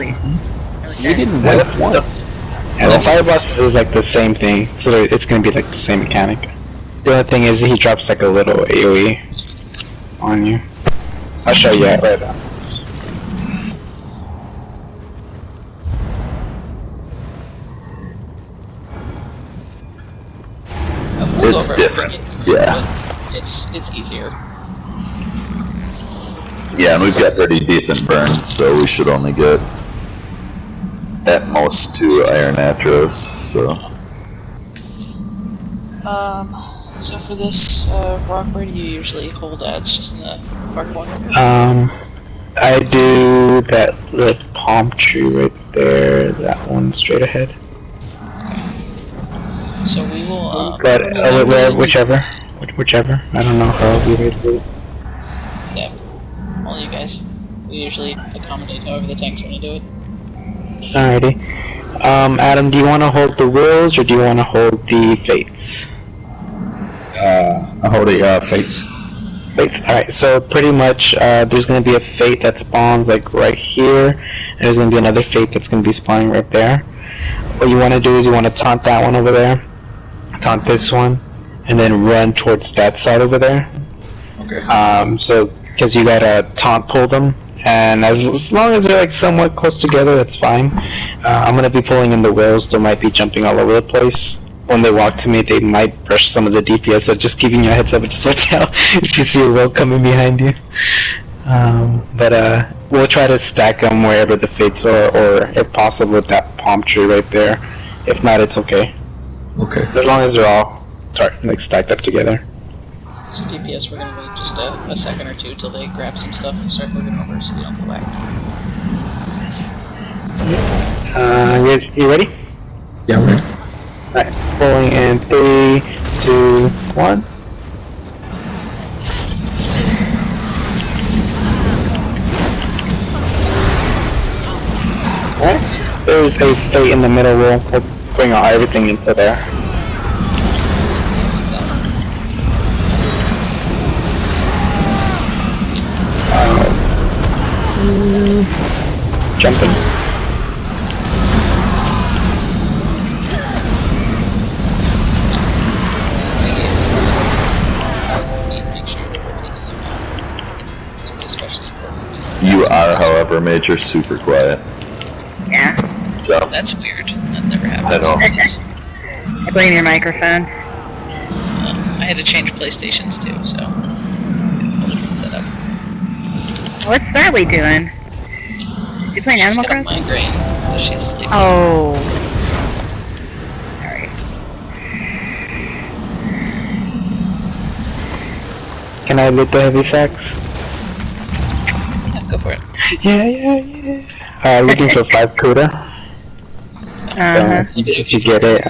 really You didn't win once. And the fire bosses is like the same thing, so it's gonna be like the same mechanic. The only thing is he drops like a little AoE on you. I'll show you it later. It's different. Yeah. It's easier. Yeah, and we've got pretty decent burns, so we should only get at most 2 iron atros, so. So for this rock, where do you usually hold at? It's just in the far corner? I do that little palm tree right there, that one straight ahead. Okay. So we will, but, whichever, I don't know how you guys do it. Yeah, all you guys. We usually accommodate however the tanks want to do it. Alrighty. Adam, do you want to hold the wills or do you want to hold the fates? I hold the fates. Fates. Alright, so pretty much there's going to be a fate that spawns like right here, and there's going to be another fate that's going to be spawning right there. What you want to do is you want to taunt that one over there, taunt this one, and then run towards that side over there. Okay. So, because you gotta taunt pull them, and as long as they're like somewhat close together, that's fine. I'm gonna be pulling in the wills. They might be jumping all over the place. When they walk to me, they might brush some of the DPS, so just giving you a heads up, just watch out if you see a will coming behind you. But we'll try to stack them wherever the fates are, or if possible with that palm tree right there. If not, it's okay. Okay. As long as they're all like stacked up together. So DPS, we're gonna wait just a second or two till they grab some stuff and start moving over so we don't go back. You ready? Yeah, I'm ready. Alright, pulling in 3, 2, 1. Alright, there's a fate in the middle. We'll bring everything into there. Jumping. Make sure we're taking them out. It's gonna be especially important. You are, however, Major, super quiet. Yeah. So, That's weird. That never happens. I know. I blame your microphone. I had to change PlayStations too, so whole different setup. What's Sally doing? Is she playing Animal She's got a Crossing? migraine, so she's sleeping. Oh. Alright. Can I loot the heavy sacks? Yeah, go for it. Yeah. Looking for 5 CUDA. So, if you get it,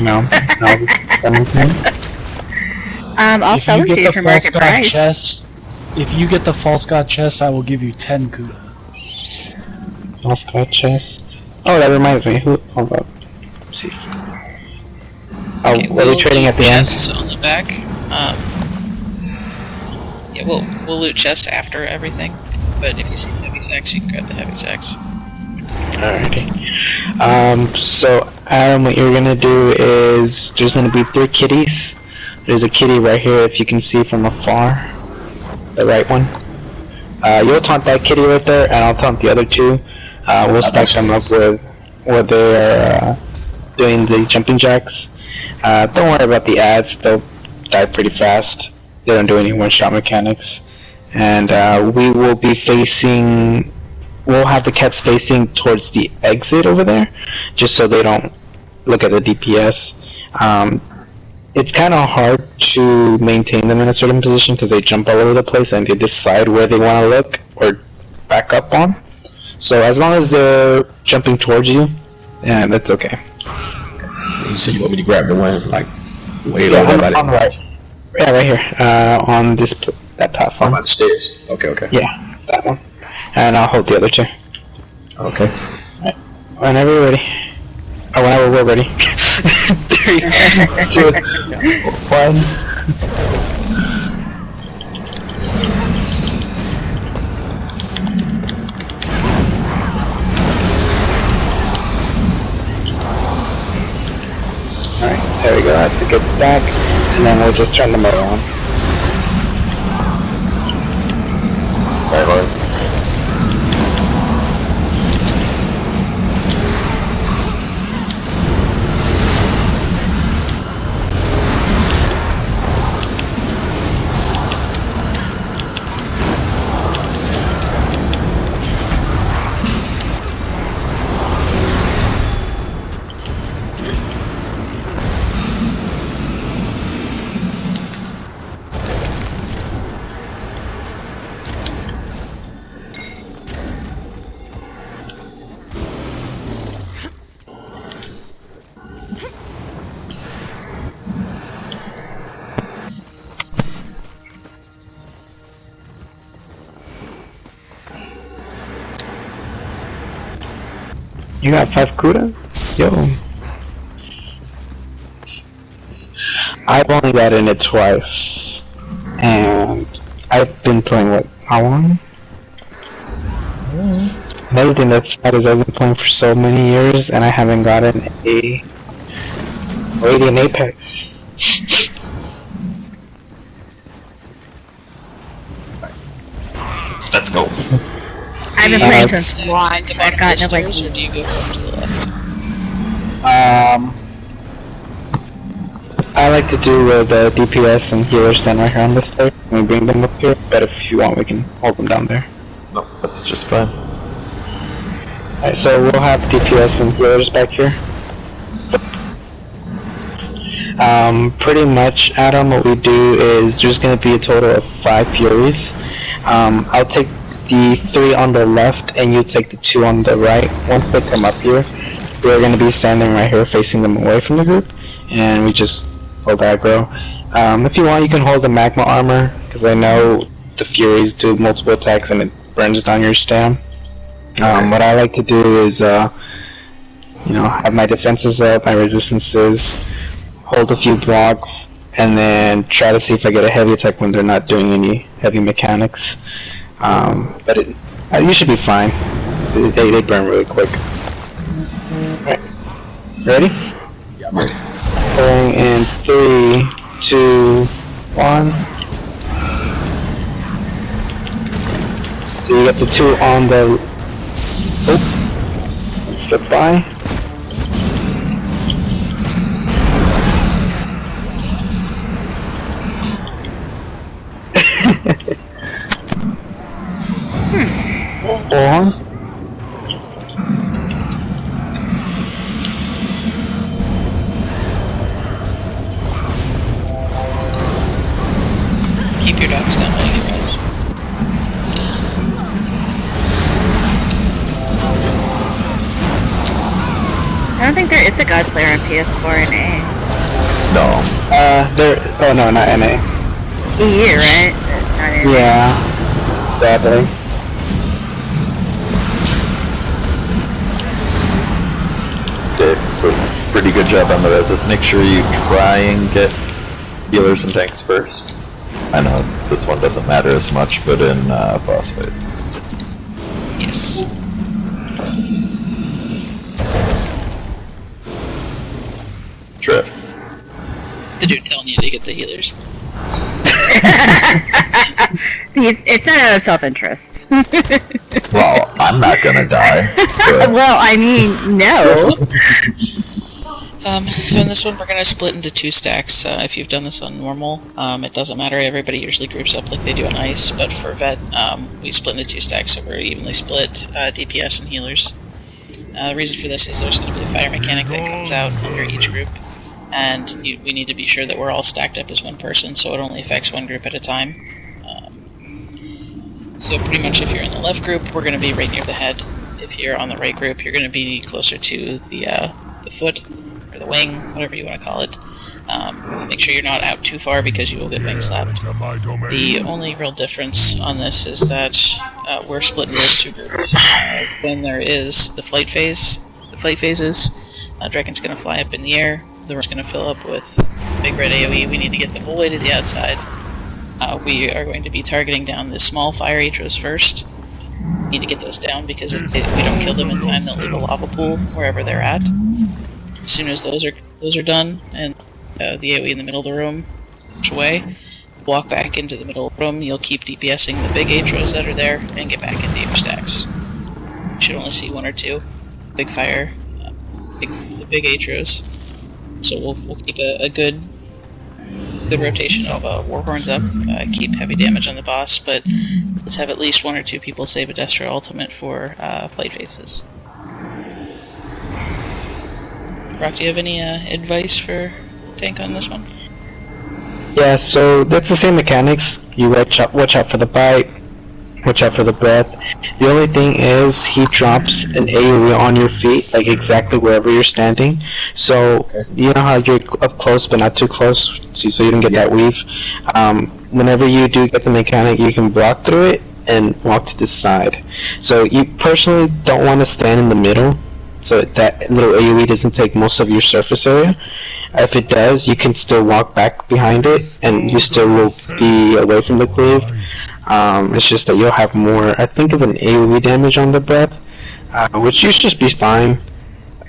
no, I'll sell it to you for market price. Chest, if you get the false god chest, I will give you 10 CUDA. False god chest. Oh, that reminds me. Hold up. Let's see. Oh, Okay, are we trading at the end? chests on the back. Yeah, we'll loot chests after everything. But if you see the heavy sacks, you can grab the heavy sacks. Alrighty. So Adam, what you're gonna do is there's gonna be 3 kitties. There's a kitty right here, if you can see from afar. The right one. You'll taunt that kitty right there, and I'll taunt the other 2. We'll stack them up with where they're doing the jumping jacks. Don't worry about the ads; they'll die pretty fast. They don't do any one-shot mechanics. And we will be facing. We'll have the cats facing towards the exit over there, just so they don't look at the DPS. It's kind of hard to maintain them in a certain position because they jump all over the place and they decide where they want to look or back up on. So as long as they're jumping towards you, yeah, that's okay. You said you want me to grab the one like way Yeah, over on the right. Yeah, right here. On that platform. by the stairs. Okay. Yeah, that one. And I'll hold the other 2. Okay. Right. Whenever you're ready. Or whenever we're ready. 3, 2, 1. There we go, that's a good stack. And then we'll just turn the motor on. Right, Lloyd? You got 5 Kuda? Yo. I've only gotten it twice. And I've been playing what, how long? Another thing that's sad is I've been playing for so many years and I haven't gotten a Radiant Apex. Let's go. I've been playing since launch. The I've bottom of the gotten like stairs, or do you go up to the left? I like to do the DPS and healers stand right here on the stairs. We bring them up here, but if you want, we can hold them down there. No, that's just fine. Alright, so we'll have DPS and healers back here. Pretty much, Adam, what we do is there's going to be a total of 5 Furies. I'll take the 3 on the left and you take the 2 on the right. Once they come up here, we're going to be standing right here facing them away from the group, and we just hold aggro. If you want, you can hold the magma armor, because I know the Furies do multiple attacks and it burns down your stam. What I like to do is, have my defenses up, my resistances, hold a few blocks, and then try to see if I get a heavy attack when they're not doing any heavy mechanics. But you should be fine. They burn really quick. Alright. Ready? Yeah, I'm ready. Going in 3, 2, 1. So you got the 2 on the... Oh! Slip by. Or... Keep your dots down while you guys. I don't think there is a God Slayer on PS4 and A. No. oh no, not NA. EU, right? Not in. Yeah. Sadly. Okay, so pretty good job on the resist. Make sure you try and get healers and tanks first. I know this one doesn't matter as much, but in boss fights. Yes. Trip. The dude telling you to get the healers. It's not out of self-interest. Well, I'm not gonna die. But Well, I mean, no. So in this one, we're gonna split into 2 stacks. If you've done this on normal, it doesn't matter. Everybody usually groups up like they do on ice, but for vet, we split into 2 stacks, so we're evenly split DPS and healers. The reason for this is there's going to be a fire mechanic that comes out under each group, and we need to be sure that we're all stacked up as one person, so it only affects one group at a time. So pretty much if you're in the left group, we're going to be right near the head. If you're on the right group, you're going to be closer to the foot, or the wing, whatever you want to call it. Make sure you're not out too far because you will get wing slapped. The only real difference on this is that we're split into those 2 groups. When there is the flight phases, Dragon's going to fly up in the air, the room's going to fill up with big red AoE. We need to get the whole way to the outside. We are going to be targeting down the small fire atros first. We need to get those down because if we don't kill them in time, they'll leave a lava pool wherever they're at. As soon as those are done, and the AoE in the middle of the room, push away, walk back into the middle of the room. You'll keep DPSing the big Atros that are there, and get back into your stacks. You should only see 1 or 2 big fire, the big Atros. So we'll keep a good rotation of Warhorns up, keep heavy damage on the boss, but let's have at least 1 or 2 people save a Destro ultimate for Plate Faces. Brock, do you have any advice for tank on this one? Yeah, so that's the same mechanics. You watch out for the bite, watch out for the breath. The only thing is he drops an AoE on your feet, like exactly wherever you're standing. So you know how you're up close but not too close, so you don't get that weave. Whenever you do get the mechanic, you can block through it and walk to the side. So you personally don't want to stand in the middle, so that little AoE doesn't take most of your surface area. If it does, you can still walk back behind it, and you still will be away from the cleave. It's just that you'll have more, I think, of an AoE damage on the breath, which you should just be fine.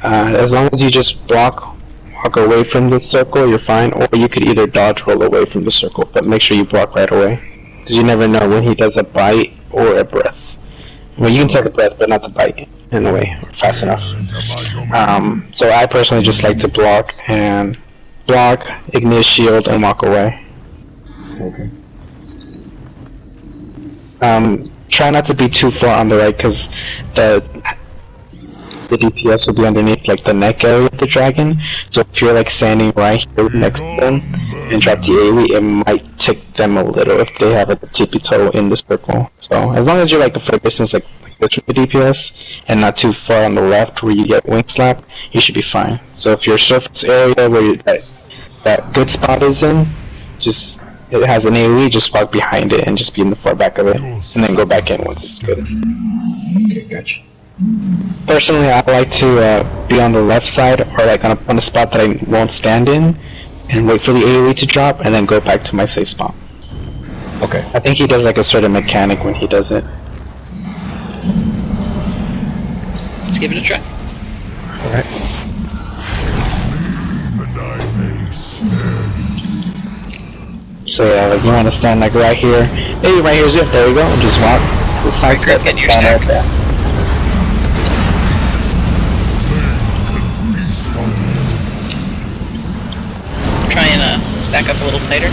As long as you just walk away from the circle, you're fine. Or you could either dodge roll away from the circle, but make sure you block right away, because you never know when he does a bite or a breath. Well, you can take a breath, but not the bite in a way fast enough. So I personally just like to block, ignite shield, and walk away. Okay. Try not to be too far on the right, because the DPS will be underneath like the neck area of the dragon. So if you're like standing right here next to them and drop the AoE, it might tick them a little if they have like a tippy toe in the circle. So as long as you're like a fair distance like this from the DPS and not too far on the left where you get wing slap, you should be fine. So if your surface area where that good spot is in, just it has an AoE, just walk behind it and just be in the far back of it, and then go back in once it's good. Okay, gotcha. Personally, I like to be on the left side, or like on a spot that I won't stand in, and wait for the AoE to drop, and then go back to my safe spot. Okay. I think he does like a certain mechanic when he does it. Let's give it a try. Alright. So yeah, like you want to stand like right here. Hey, right here's it. There you go. And just walk to the side step and stand right there. Try and stack up a little tighter.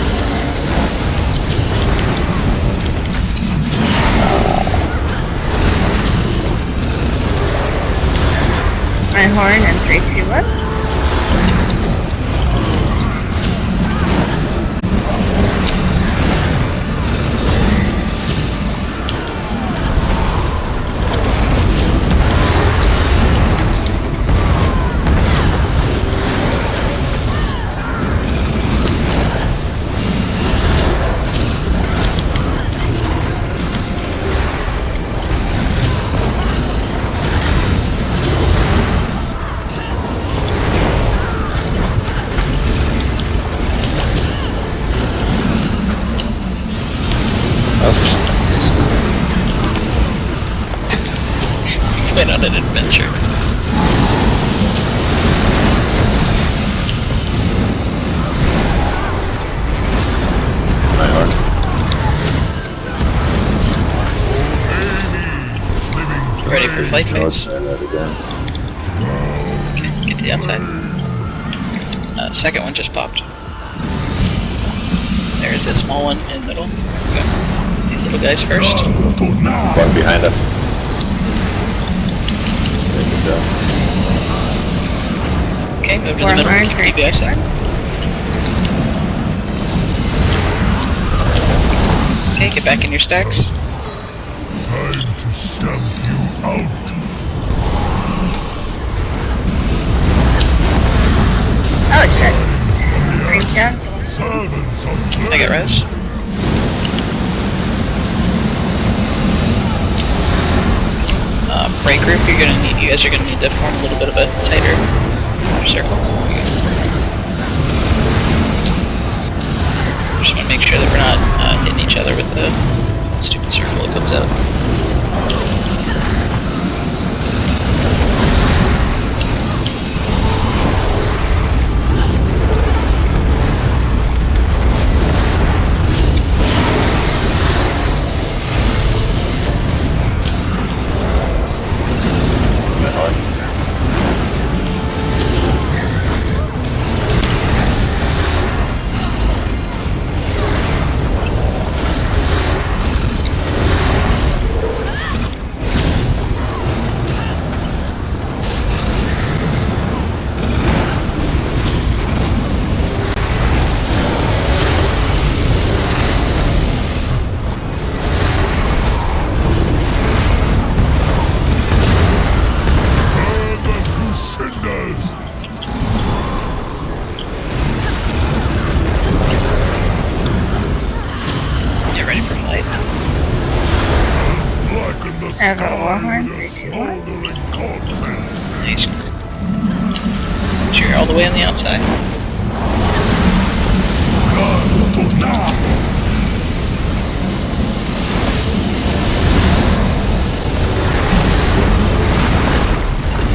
My horn and 3, 2, 1. Went on an adventure. My heart. Ready for flight phase? Try that again. Okay, get to the outside. Second one just popped. There's a small one in the middle. Go. These little guys first. One behind us. There we go. Okay, move to the middle. Warhorn, Keep 3, 2, DPSing. 1. Okay, get back in your stacks. Time to stamp you out. Oh, it's good. Green down. Servants of I got res. Break group, you guys are gonna need to form a little bit of a tighter circle. Just wanna make sure that we're not hitting each other with the stupid circle that comes out. way on the outside.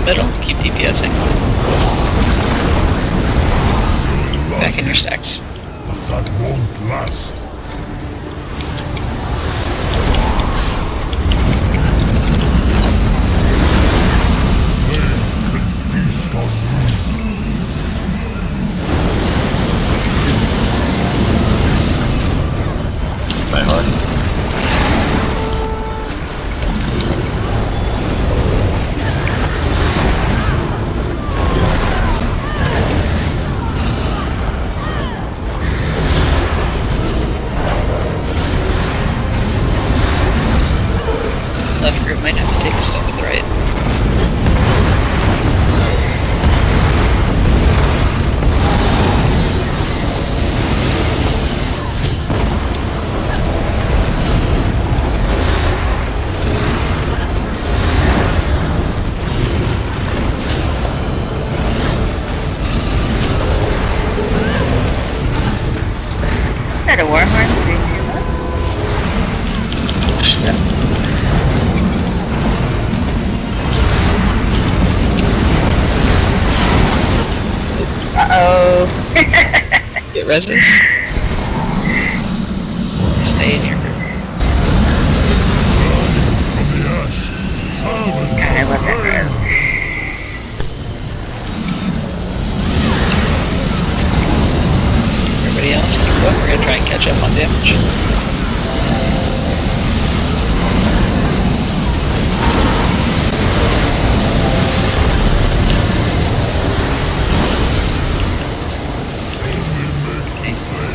Middle, keep DPSing. Back in your stacks. That won't last. Flames can feast on My horn. Left group might have to take a step to the right. Is that a warhorn? Uh-oh. Get reses. Stay in your group. from the ash. Silence. God, I love that res. Everybody else, keep going. We're gonna try and catch up on damage.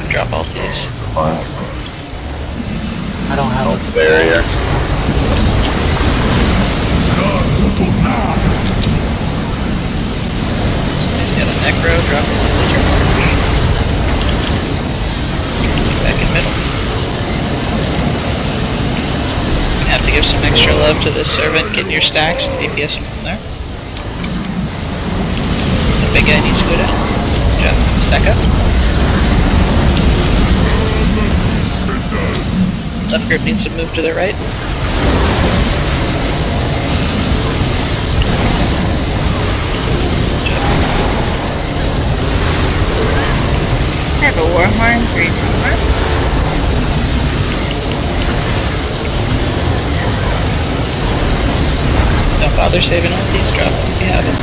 Drop all these. I don't have a Barrier. Somebody's got a necro, drop it with your mark. Back in middle. You have to give some extra love to this servant, get in your stacks and DPS him from there. The big guy needs to go down. Jeff, stack up. Left group needs to move to the right. I have a warhorn, 3 warhorn. Don't bother saving all these, drop them if you have it.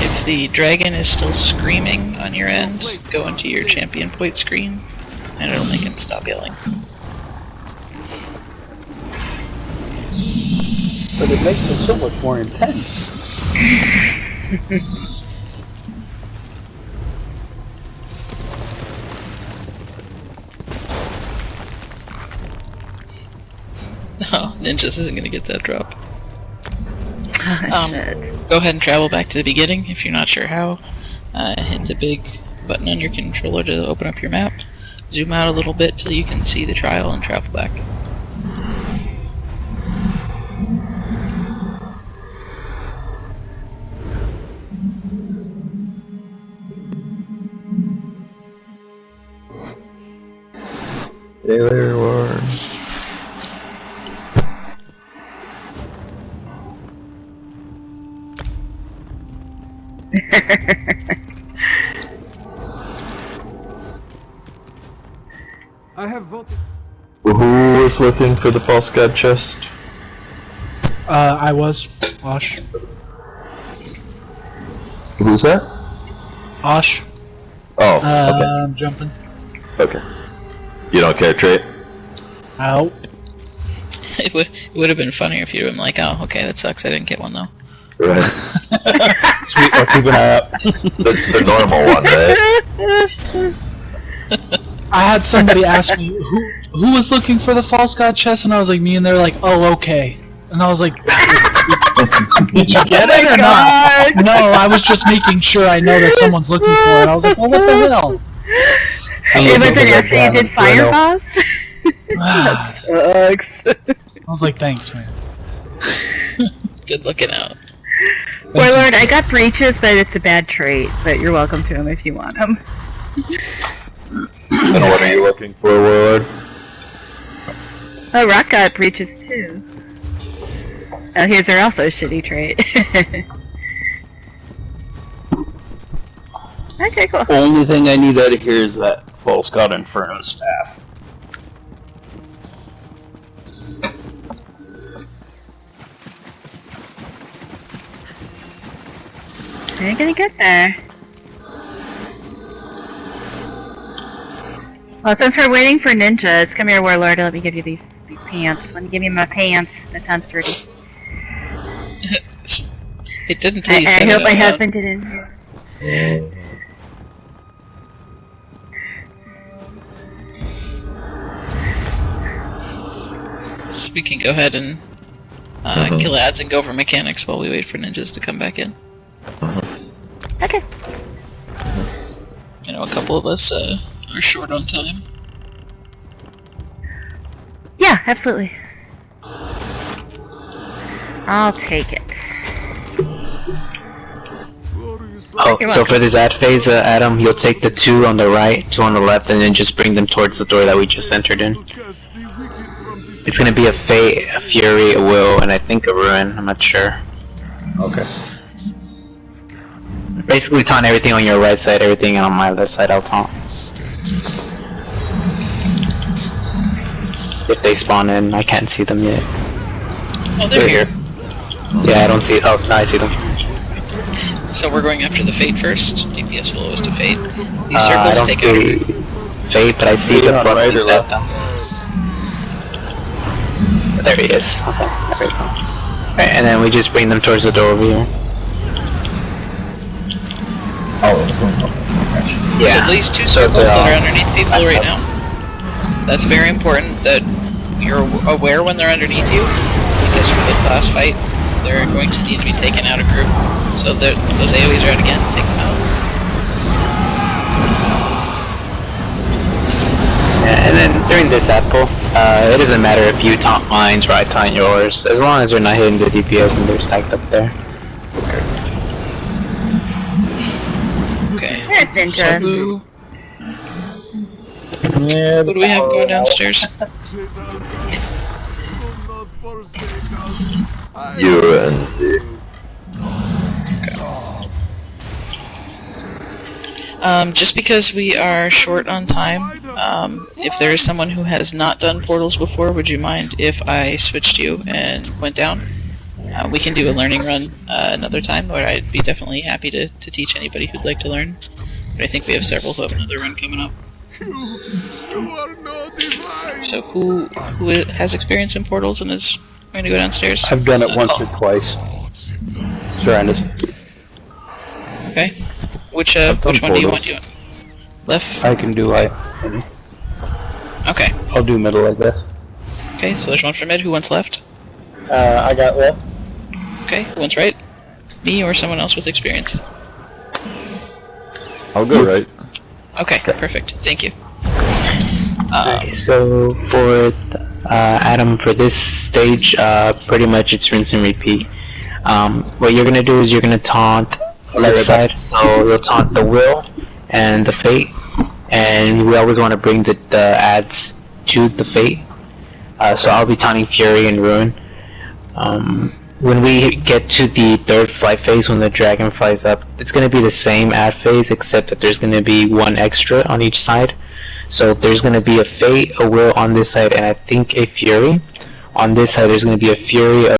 If the dragon is still screaming on your end, go into your champion point screen, and it'll make him stop yelling. But it makes it so much more intense. Oh, Ninjas isn't gonna get that drop. Oh, shit. Go ahead and travel back to the beginning if you're not sure how. Hit the big button on your controller to open up your map. Zoom out a little bit till you can see the trial and travel back. Daily reward. I have voted. Who was looking for the false god chest? I was. Osh. Who's that? Osh. Oh, I'm jumping. okay. You don't care, Trait? Out. It would have been funnier if you'd been like, oh, okay, that sucks. I didn't get one though. Right. Sweet, I'll keep an eye out. The normal one, right? I had somebody ask me who was looking for the false god chest, and I was like, me, and they're like, oh, okay. And I was like, did you get it or not? No, I was just making sure I know that someone's looking for it. I was like, well, what the hell? It was an after you did Fire Boss? That sucks. I was like, thanks, man. Good looking out. Warlord, I got breaches, but it's a bad trait. But you're welcome to them if you want them. And what are you looking for, Warlord? Oh, Rock got breaches too. Oh, his are also a shitty trait. Okay, cool. Only thing I need out of here is that False God Inferno staff. You're gonna get there. Well, since we're waiting for ninjas, come here, Warlord. Let me give you these pants. Let me give you my pants. That sounds dirty. It didn't tell you. I hope my husband didn't hear. So we can go ahead and kill ads and go over mechanics while we wait for ninjas to come back in. Okay. You know, a couple of us are short on time. Yeah, absolutely. I'll take it. Oh, so for this ad phase, Adam, you'll take the 2 on the right, 2 on the left, and then just bring them towards the door that we just entered in. It's gonna be a Fate, a Fury, a Will, and I think a Ruin. I'm not sure. Okay. Basically taunt everything on your right side, everything on my left side I'll taunt. If they spawn in, I can't see them yet. Oh, they're here. Yeah, I don't see. Oh, no, I see them. So we're going after the Fate first. DPS will always to Fate. These I circles don't take out. see Fate, but I see the buttons at them. There he is. Okay, there we go. Right, and then we just bring them towards the door over here. Oh, So these 2 circles that are underneath people right now, that's very important that you're aware when they're underneath you, because for this last fight, they're going to need to be taken out of group. So those AoEs are out again, take them out. Yeah, and then during this apple, it doesn't matter if you taunt mine or I taunt yours, as long as they're not hitting the DPS and they're stacked up there. Okay. There's ninja. So who do we have going downstairs? UNC. Just because we are short on time, if there is someone who has not done portals before, would you mind if I switched you and went down? We can do a learning run another time, where I'd be definitely happy to teach anybody who'd like to learn. But I think we have several who have another run coming up. You are no divine. So who has experience in portals and is going to go downstairs? I've done it once or twice. Surrenders. Okay. Which one do you want? You left? I can do Okay. I'll do middle like this. Okay, so there's one for mid. Who wants left? I got left. Okay, who wants right? Me or someone else with experience? I'll go right. Okay, perfect. Thank you. So for Adam, for this stage, pretty much it's rinse and repeat. What you're gonna do is you're gonna taunt left side, so you'll taunt the Will and the Fate, and we always want to bring the ads to the Fate. So I'll be taunting Fury and Ruin. When we get to the 3rd flight phase, when the dragon flies up, it's going to be the same ad phase, except that there's going to be 1 extra on each side. So there's going to be a Fate, a Will on this side, and I think a Fury. On this side, there's going to be a Fury,